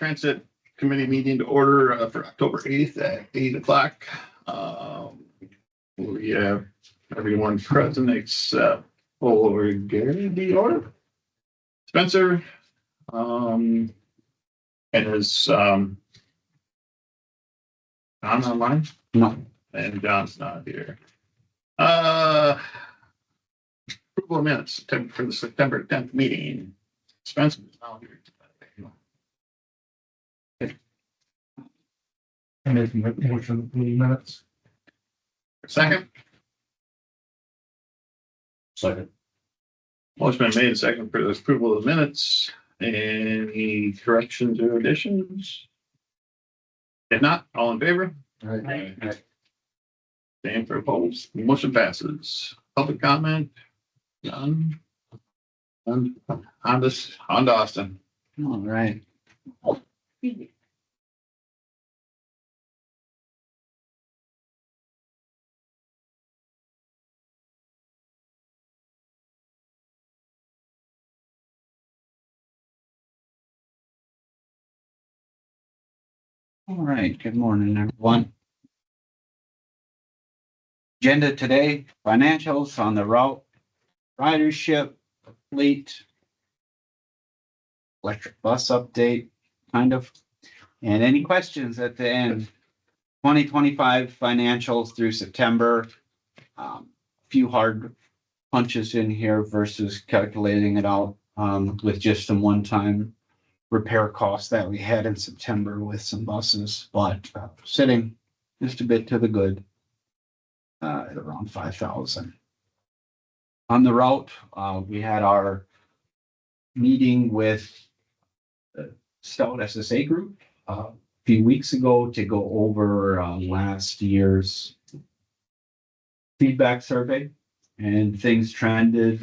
Transit Committee meeting to order for October 8th at 8 o'clock. We have everyone present except for Gary Dior, Spencer, and is Don online? No. And John's not here. Approval of minutes for the September 10th meeting. Spencer is now here. I'm making a motion for the minutes. Second, Second. motion been made second for the approval of the minutes. Any corrections or additions? If not, all in favor? Aye. Stand for opposed. Motion passes. Public comment? None. On this, on to Austin. All right. All right, good morning, everyone. Agenda today, financials on the route, ridership, fleet, electric bus update, kind of, and any questions at the end. 2025 financials through September. Few hard punches in here versus calculating it out with just some one-time repair costs that we had in September with some buses, but sitting just a bit to the good at around 5,000. On the route, we had our meeting with the Stout SSA group a few weeks ago to go over last year's feedback survey, and things trended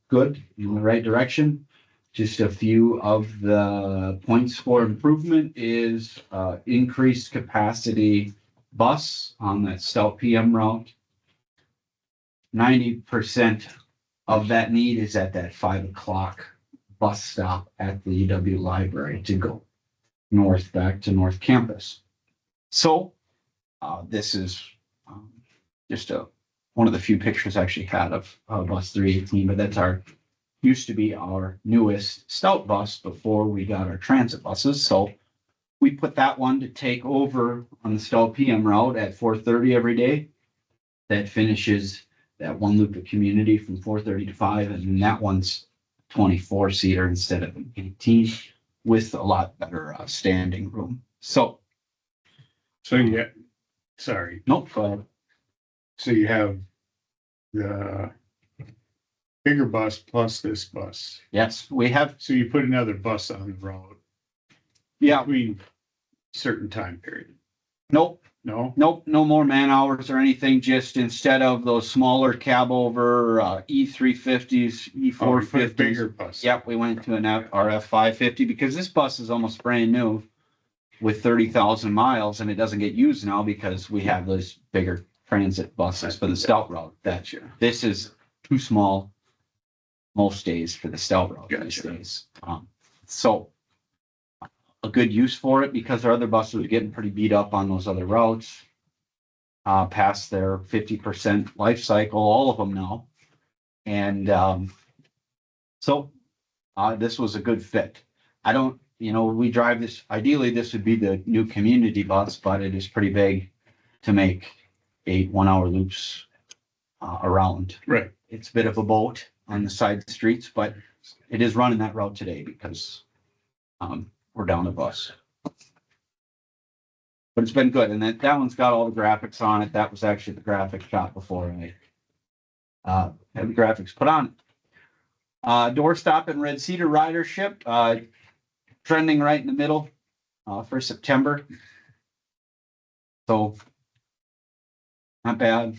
good in the right direction. Just a few of the points for improvement is increased capacity bus on that Stout PM route. 90% of that need is at that 5 o'clock bus stop at the UW library to go north back to North Campus. So this is just one of the few pictures I actually had of bus 318, but that's used to be our newest Stout bus before we got our transit buses. So we put that one to take over on the Stout PM route at 4:30 every day. That finishes that one loop of community from 4:30 to 5, and then that one's 24-seater instead of an 18 with a lot better standing room. So Yeah, sorry. nope, go ahead. So you have the bigger bus plus this bus. Yes, we have. So you put another bus on the road Yeah, between certain time period. nope. No? Nope, no more man hours or anything, just instead of those smaller cab over E350s, Oh, you put a E450s. bigger bus. Yep, we went to an RF 550 because this bus is almost brand new with 30,000 miles, and it doesn't get used now because we have those bigger transit buses for the Stout route. This is too small most days for the Stout route these days. So a good use for it because our other buses are getting pretty beat up on those other routes. Past their 50% life cycle, all of them now. And so this was a good fit. We drive this, ideally this would be the new community bus, but it is pretty big to make 8 1-hour loops around. Right. It's a bit of a boat on the side streets, but it is running that route today because we're down a bus. But it's been good, and that one's got all the graphics on it. That was actually the graphic shot before I had the graphics put on. Doorstop and Red Cedar ridership trending right in the middle for September. So not bad,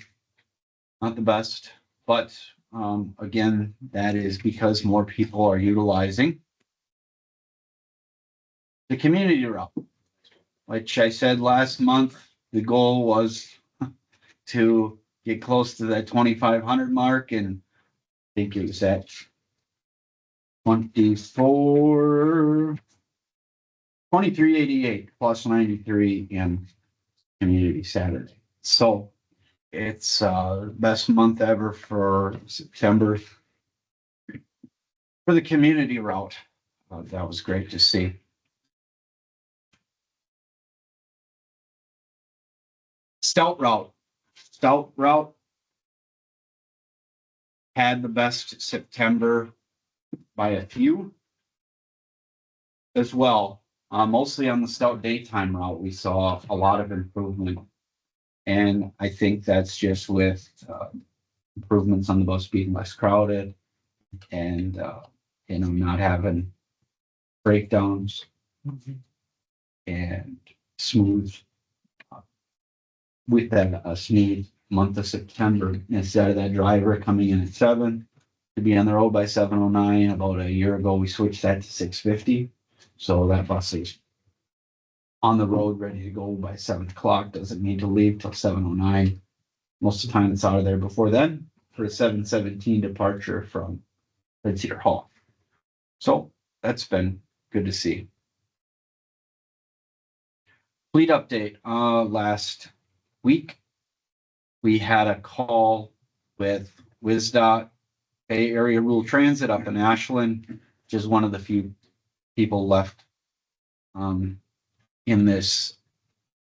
not the best, but again, that is because more people are utilizing the community route, which I said last month, the goal was to get close to that 2,500 mark, and I think it was at 24, 2388 plus 93 in community Saturday. So it's best month ever for September for the community route. That was great to see. Stout route had the best September by a few as well. Mostly on the stout daytime route, we saw a lot of improvement. And I think that's just with improvements on the bus being less crowded and, not having breakdowns and smooth with that smooth month of September, instead of that driver coming in at 7 to be on the road by 7:09. About a year ago, we switched that to 6:50. So that bus is on the road, ready to go by 7 o'clock, doesn't need to leave till 7:09. Most of the time it's out of there before then for a 7:17 departure from Red Cedar Hall. So that's been good to see. Fleet update. Last week, we had a call with WisDOT Bay Area Rural Transit up in Ashland, which is one of the few people left in this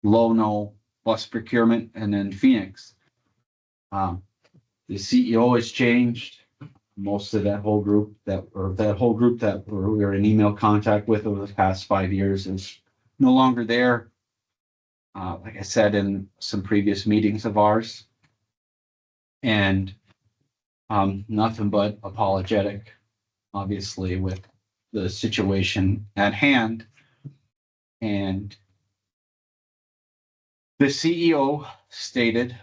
low-no bus procurement, and then Phoenix. The CEO has changed. Most of that whole group that we were in email contact with over the past 5 years is no longer there. Like I said in some previous meetings of ours, and nothing but apologetic, obviously, with the situation at hand. And the CEO stated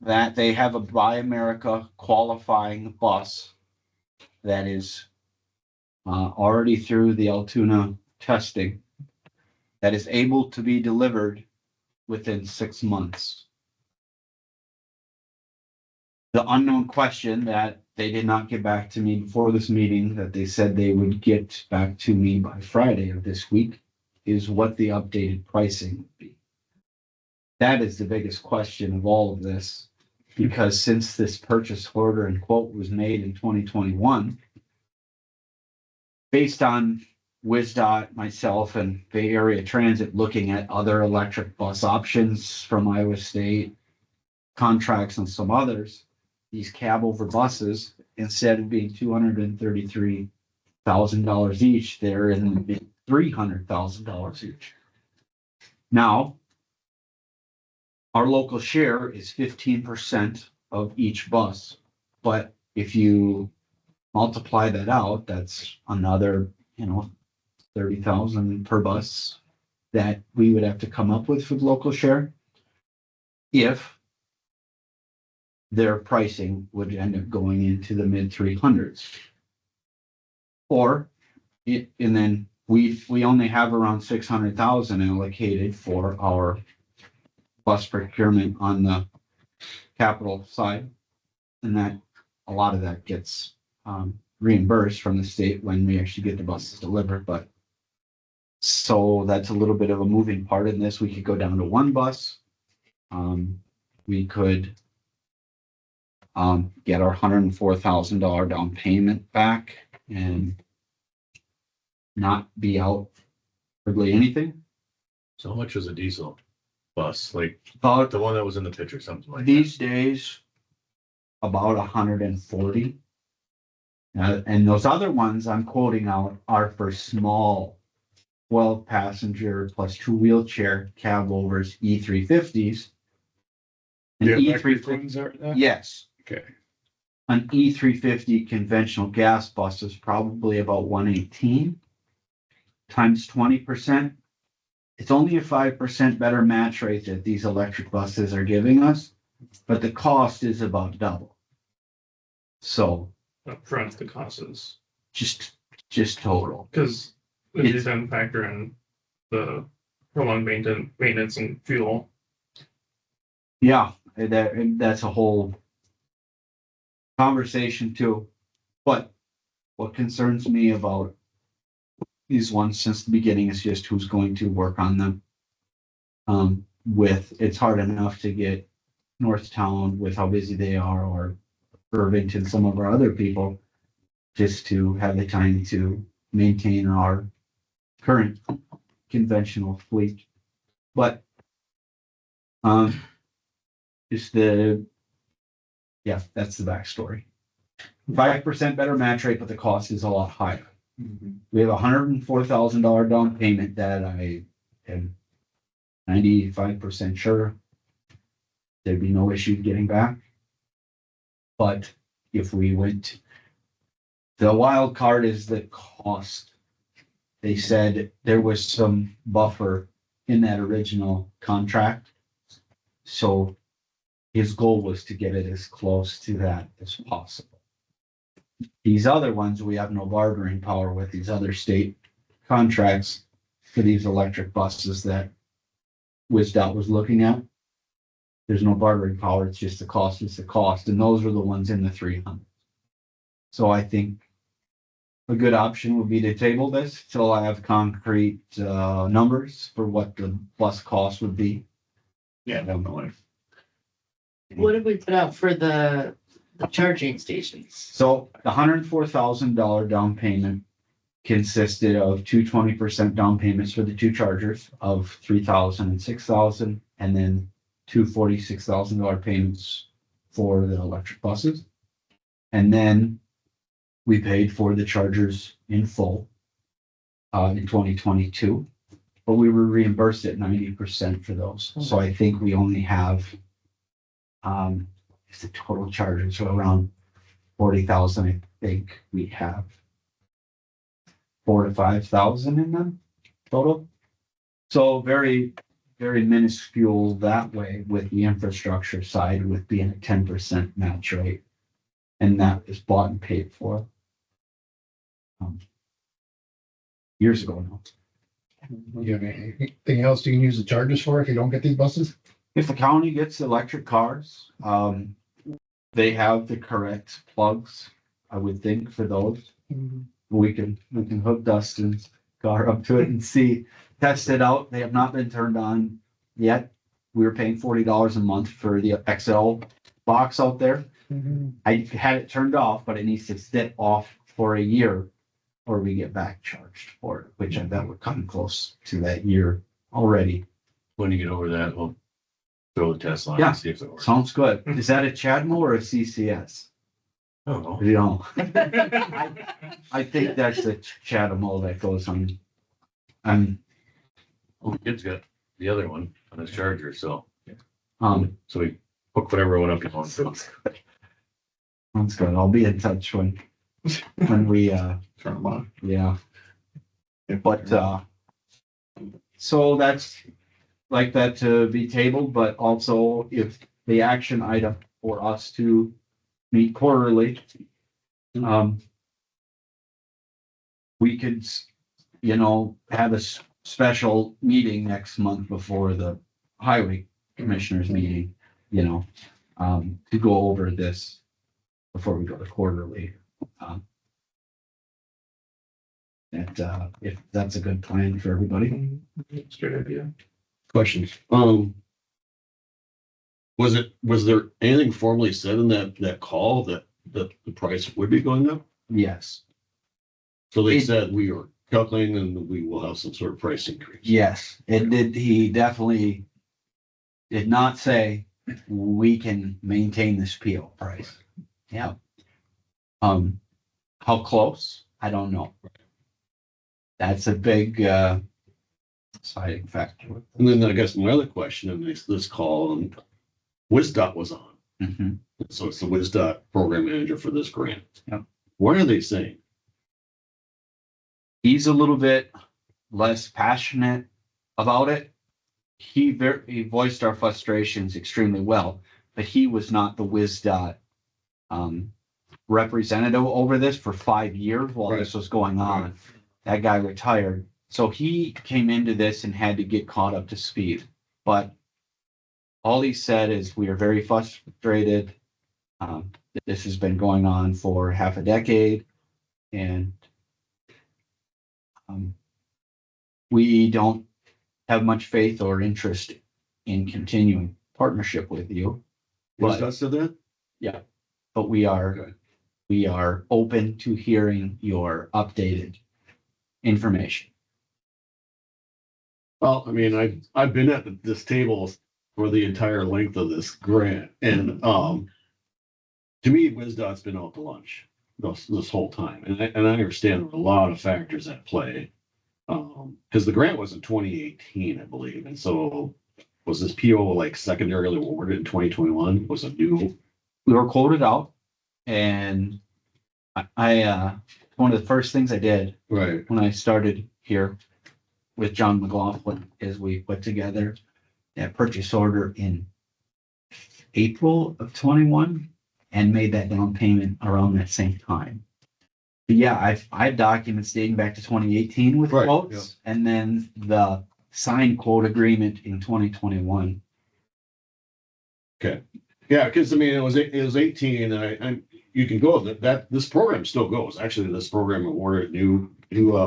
that they have a Buy America qualifying bus that is already through the Altoona testing, that is able to be delivered within 6 months. The unknown question that they did not get back to me before this meeting, that they said they would get back to me by Friday of this week, is what the updated pricing would be. That is the biggest question of all of this, because since this purchase order and quote was made in 2021, based on WisDOT, myself, and Bay Area Transit looking at other electric bus options from Iowa State, contracts, and some others, these cab over buses, instead of being $233,000 each, they're in the mid $300,000 each. Now, our local share is 15% of each bus, but if you multiply that out, that's another, 30,000 per bus that we would have to come up with for the local share if their pricing would end up going into the mid 300s. And then we only have around 600,000 allocated for our bus procurement on the capital side, and that a lot of that gets reimbursed from the state when we actually get the buses delivered. But so that's a little bit of a moving part in this. We could go down to one bus. We could get our $104,000 down payment back and not be out hardly anything. So how much was a diesel bus? Like About the one that was in the picture, something like these days, about 140. And those other ones I'm quoting out are for small 12 passenger plus 2 wheelchair cab overs, E350s. An The electric E350, ones are that? yes, Okay. an E350 conventional gas bus is probably about 118 times 20%. It's only a 5% better match rate that these electric buses are giving us, but the cost is about double. So Up front, the cost is, just total. because if you It's- then factor in the prolonged maintenance and fuel. Yeah, that's a whole conversation too. But what concerns me about these ones since the beginning. It's just who's going to work on them. It's hard enough to get Northtown with how busy they are, or Irvington, some of our other people, just to have the time to maintain our current conventional fleet. But just that's the backstory. 5% better match rate, but the cost is a lot higher. We have $104,000 down payment that I am 95% sure there'd be no issue getting back. But if we went, the wild card is the cost. They said there was some buffer in that original contract. So his goal was to get it as close to that as possible. These other ones, we have no bargaining power with these other state contracts for these electric buses that WisDOT was looking at. There's no bargaining power. It's just the cost is the cost. And those are the ones in the 300. So I think a good option would be to table this till I have concrete numbers for what the bus cost would be. Yeah, definitely. What did we put out for the charging stations? So the $104,000 down payment consisted of two 20% down payments for the two chargers of $3,000 and $6,000, and then two $46,000 payments for the electric buses. And then we paid for the chargers in full in 2022, but we were reimbursed at 90% for those. So I think we only have the total charges are around 40,000. I think we have 4,000 to 5,000 in them total. So very, very minuscule that way, with the infrastructure side with being a 10% match rate. And that is bought and paid for years ago now. You have anything else you can use the chargers for if you don't get these buses? If the county gets electric cars, they have the correct plugs, I would think, for those. We can hook Dustin's car up to it and test it out. They have not been turned on yet. We were paying $40 a month for the XL box out there. I had it turned off, but it needs to sit off for a year or we get back charged for it, which I bet we're coming close to that year already. When you get over that, we'll throw the test line Yeah. and see if it works. Sounds good. Is that a CHAdeMO or a CCS? I don't know. You know, I think that's a CHAdeMO that goes on. Oh, the kid's got the other one on his charger, so So we hook whatever one up you want. that's good. I'll be in touch when we Turn them on. yeah. But so that's like that to be tabled, but also if the action item for us to meet quarterly, we could, have a special meeting next month before the highway commissioners meeting, to go over this before we go to quarterly. If that's a good plan for everybody. It's a good idea. Questions. Was there anything formally said in that call that the price would be going up? Yes, So they It- said we are calculating and we will have some sort of price increase. yes, it did. He definitely did not say we can maintain this PO price. Yeah. How close? I don't know. That's a big deciding factor. And then I guess my other question in this call, WisDOT was on. Mhm. So it's the WisDOT program manager for this grant. Yep. What are they saying? He's a little bit less passionate about it. He voiced our frustrations extremely well, but he was not the WisDOT representative over this for 5 years while this was going on. That guy retired. So he came into this and had to get caught up to speed. But all he said is we are very frustrated. This has been going on for half a decade. And we don't have much faith or interest in continuing partnership with you. Was But, that said that? but Okay. we are open to hearing your updated information. Well, I mean, I've been at this table for the entire length of this grant and, to me, WisDOT's been out to lunch this whole time. And I understand there were a lot of factors at play. Because the grant was in 2018, I believe. And so was this PO like secondarily awarded in 2021? Was it new? We were quoted out and one of the first things I did Right. when I started here with John McLaughlin is we put together that purchase order in April of 21 and made that down payment around that same time. But yeah, I have documents dating back to 2018 with Right, quotes and then the signed quote agreement in 2021. Yeah, because I mean, it was 18 and you can go this program still goes. Actually, this program awarded new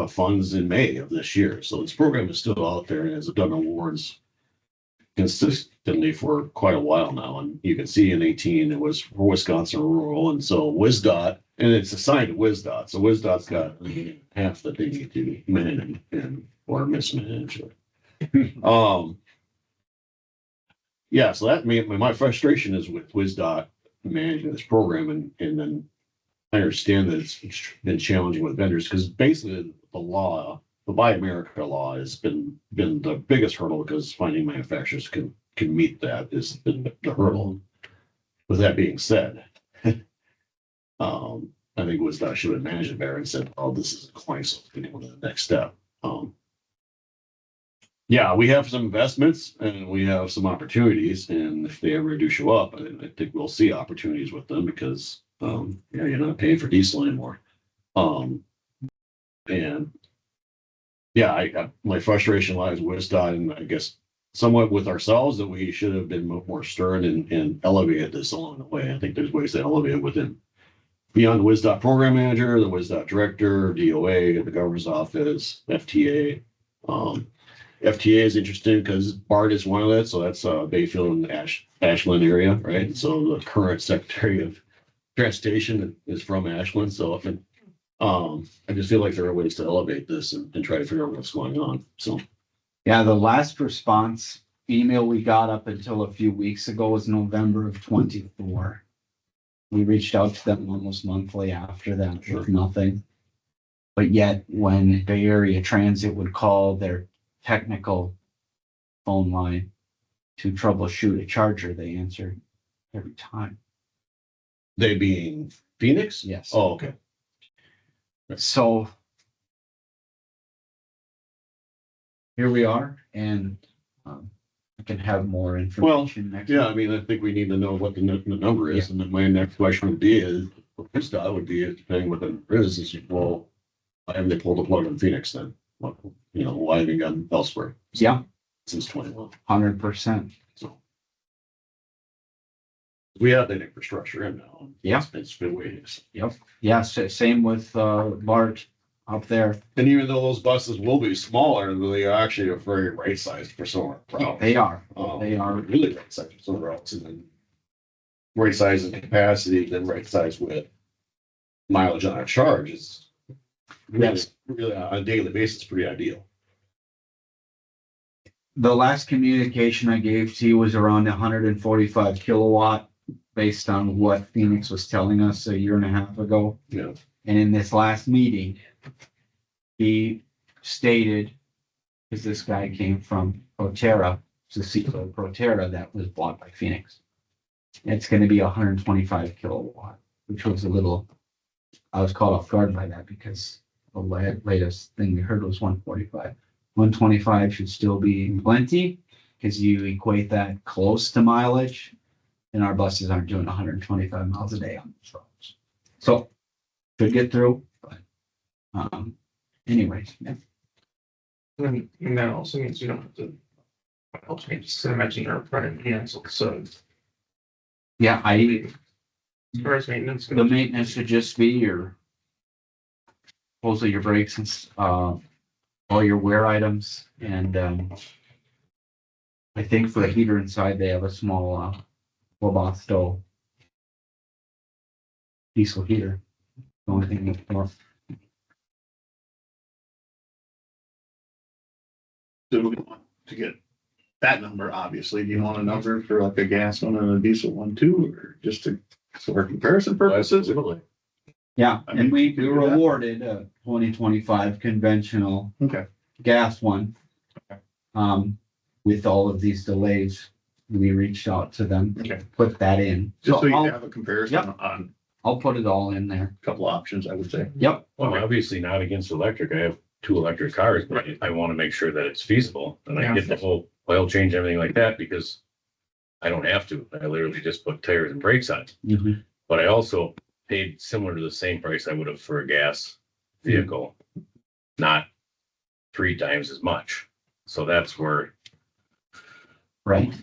funds in May of this year. So this program is still out there and has done awards consistently for quite a while now. And you can see in 18, it was for Wisconsin rural. And so WisDOT, and it's assigned to WisDOT. So WisDOT's got half that they need to manage and or mismanage. Yeah, so that my frustration is with WisDOT managing this program and then I understand that it's been challenging with vendors because basically the law, the Buy America law has been the biggest hurdle because finding manufacturers can meet that has been the hurdle. With that being said, I think WisDOT should have managed it better and said, oh, this is a coin, so we go to the next step. Yeah, we have some investments and we have some opportunities, and if they ever do show up, I think we'll see opportunities with them because you're not paying for diesel anymore. And yeah, my frustration lies with WisDOT and I guess somewhat with ourselves that we should have been more stern and elevated this along the way. I think there's ways to elevate it within beyond the WisDOT program manager, the WisDOT director, DOA, the governor's office, FTA. FTA is interesting because BART is one of that. So that's Bayfield and Ashland area, right? So the current Secretary of Transportation is from Ashland. So I just feel like there are ways to elevate this and try to figure out what's going on. So Yeah, the last response email we got up until a few weeks ago was November of 24. We reached out to them almost monthly after that with nothing. But yet when Bay Area Transit would call their technical phone line to troubleshoot a charger, they answered every time. they being Phoenix? Yes. Oh, okay. So here we are, and I can have more information next. Yeah, I mean, I think we need to know what the number is. And then my next question would be is, WisDOT would be, depending what the number is well, why haven't they pulled the plug in Phoenix then? What, why have you gone elsewhere Yeah, since 21? 100%. So we have that infrastructure in now. Yeah. It's been ways. Yep. Yeah, same with BART up there. And even though those buses will be smaller, they are actually are very right sized for some of our routes. They are. They are really right sized for some of our routes, and then right size and capacity, then right size with mileage on our charge is really on a daily basis pretty ideal. The last communication I gave to you was around 145 kilowatt based on what Phoenix was telling us a year and a half ago. Yeah. And in this last meeting, he stated, because this guy came from Proterra, the CEO of Proterra that was bought by Phoenix. It's going to be 125 kilowatt, which was I was caught off guard by that because the latest thing we heard was 145. 125 should still be plenty because you equate that close to mileage, and our buses aren't doing 125 miles a day on these roads. So could get through, but anyways, yeah. And that also means you don't have to. I just imagine you're running cancel, so Yeah, as far as maintenance. the maintenance should just be supposedly your brakes and all your wear items and, I think for the heater inside, they have a small, Webasto diesel heater. The only thing that's more. Do we want to get that number, obviously? Do you want a number for like a gas one and a diesel one too, or just to, for comparison purposes? Absolutely. Yeah, I and mean, we we could do were that. awarded a 2025 conventional Okay. gas one. Okay. With all of these delays, we reached out to them, Okay. put that in. Just so you I'll, have a comparison Yep. on I'll put it all in there. a couple options, I would say. Yep. Well, I'm obviously not against electric. I have 2 electric cars, but I want to make sure that it's feasible. And I Yeah. get the whole oil change, everything like that, because I don't have to. I literally just put tires and brakes on. Mhm. But I also paid similar to the same price I would have for a gas vehicle, not 3 times as much. So that's where, Right.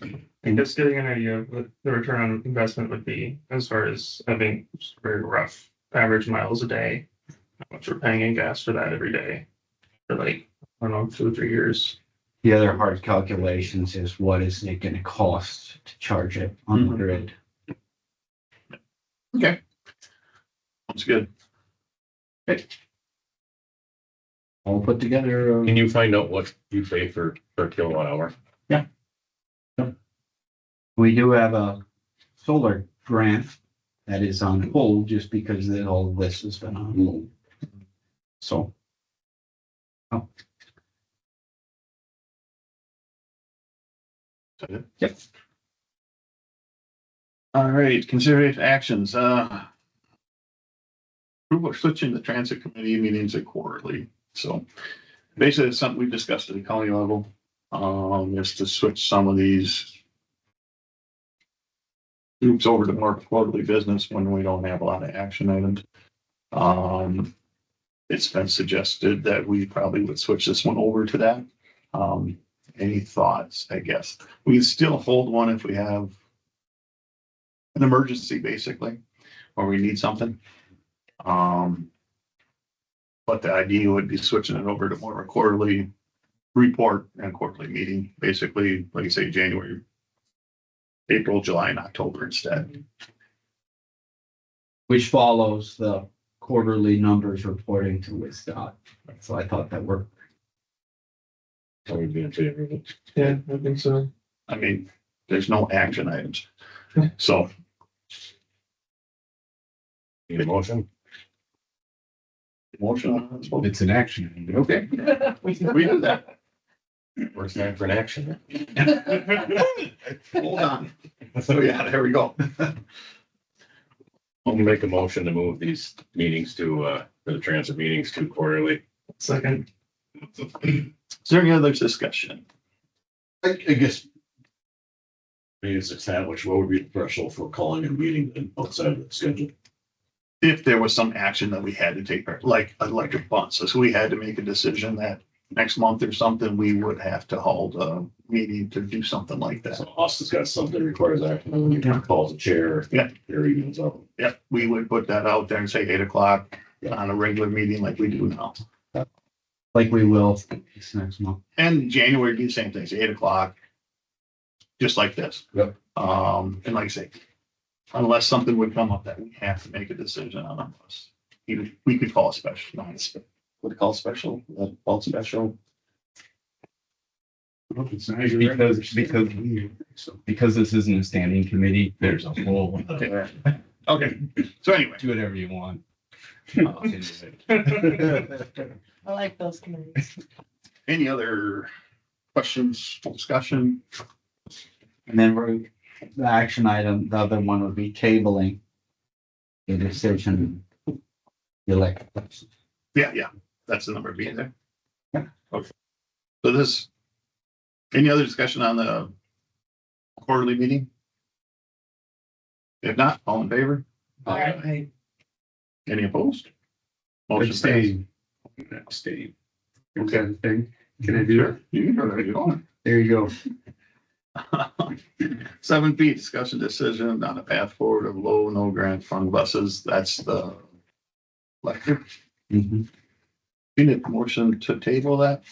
And just getting an idea of what the return on investment would be as far as having just very rough average miles a day. How much we're paying in gas for that every day for like, I don't know, 2 or 3 years. The other hard calculations is what is it gonna cost to charge it on the Mhm. grid? Okay. Sounds good. All put together. can you find out what you pay for per kilowatt hour? We do have a solar grant that is on hold just because of all this has been on hold. So. Yep. All right, consideration actions, we're switching the transit committee meetings to quarterly, so basically it's something we've discussed at the county level. Is to switch some of these groups over to more quarterly business when we don't have a lot of action items. It's been suggested that we probably would switch this one over to that. Any thoughts, I guess? We can still hold one if we have an emergency, basically, or we need something. But the idea would be switching it over to more of a quarterly report and quarterly meeting, basically, like you say, January, April, July, and October instead. Which follows the quarterly numbers reporting to WISDOT. So I thought that worked. I would be in favor of it. Yeah, I think so. I mean, there's no action items. So Need a motion? motion on this one. It's an action. Okay, we do that. Worst time for an action. Hold on. So yeah, there we go. I'll make a motion to move these meetings to, the transit meetings to quarterly. Second, Is there any other discussion? I guess. Maybe it's established, what would be the threshold for calling a meeting then outside of the schedule? If there was some action that we had to take, like electric bus, so we had to make a decision that next month or something, we would have to hold a meeting to do something like that. So Austin's got something that requires action, you calls the chair. Yeah. There he goes up. Yep, we would put that out there and say 8 o'clock Yeah. on a regular meeting like we do now. Like we will this next month. And January, do the same things, 8 o'clock. Just like this. Yep. And like I say, unless something would come up that we have to make a decision on us. We could call a special, not a special, what do you call it, special, call special. Because this isn't a standing committee, there's a whole, Okay, okay, so anyway. do whatever you want. I like those committees. Any other questions, discussion? And then the action item, the other one would be tabling the decision. Elect. Yeah, that's the number being there. Yeah. Okay. So this, any other discussion on the quarterly meeting? If not, all in favor? Aye. Any opposed? Motion passed. Abstain. Abstain. Okay. Thing. Can I do Sure, you can go there, you're going. There you go. 7B, discussion decision on a path forward of low, no grant fund buses. That's the electric. Mhm. You need a motion to table that?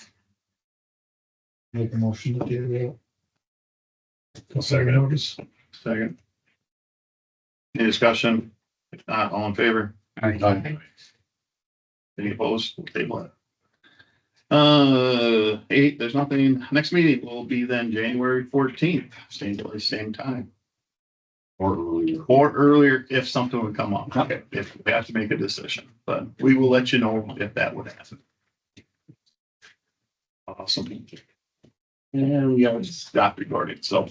Make a motion to do that. Second. Notice. Second. Any discussion? If not, all in favor? Aye. Any opposed? We'll table it. 8, there's nothing. Next meeting will be then January 14th, same place, same time. Or earlier. Or earlier if something would come up. Okay. If we have to make a decision, but we will let you know if that would happen. Awesome. And we have stopped recording, so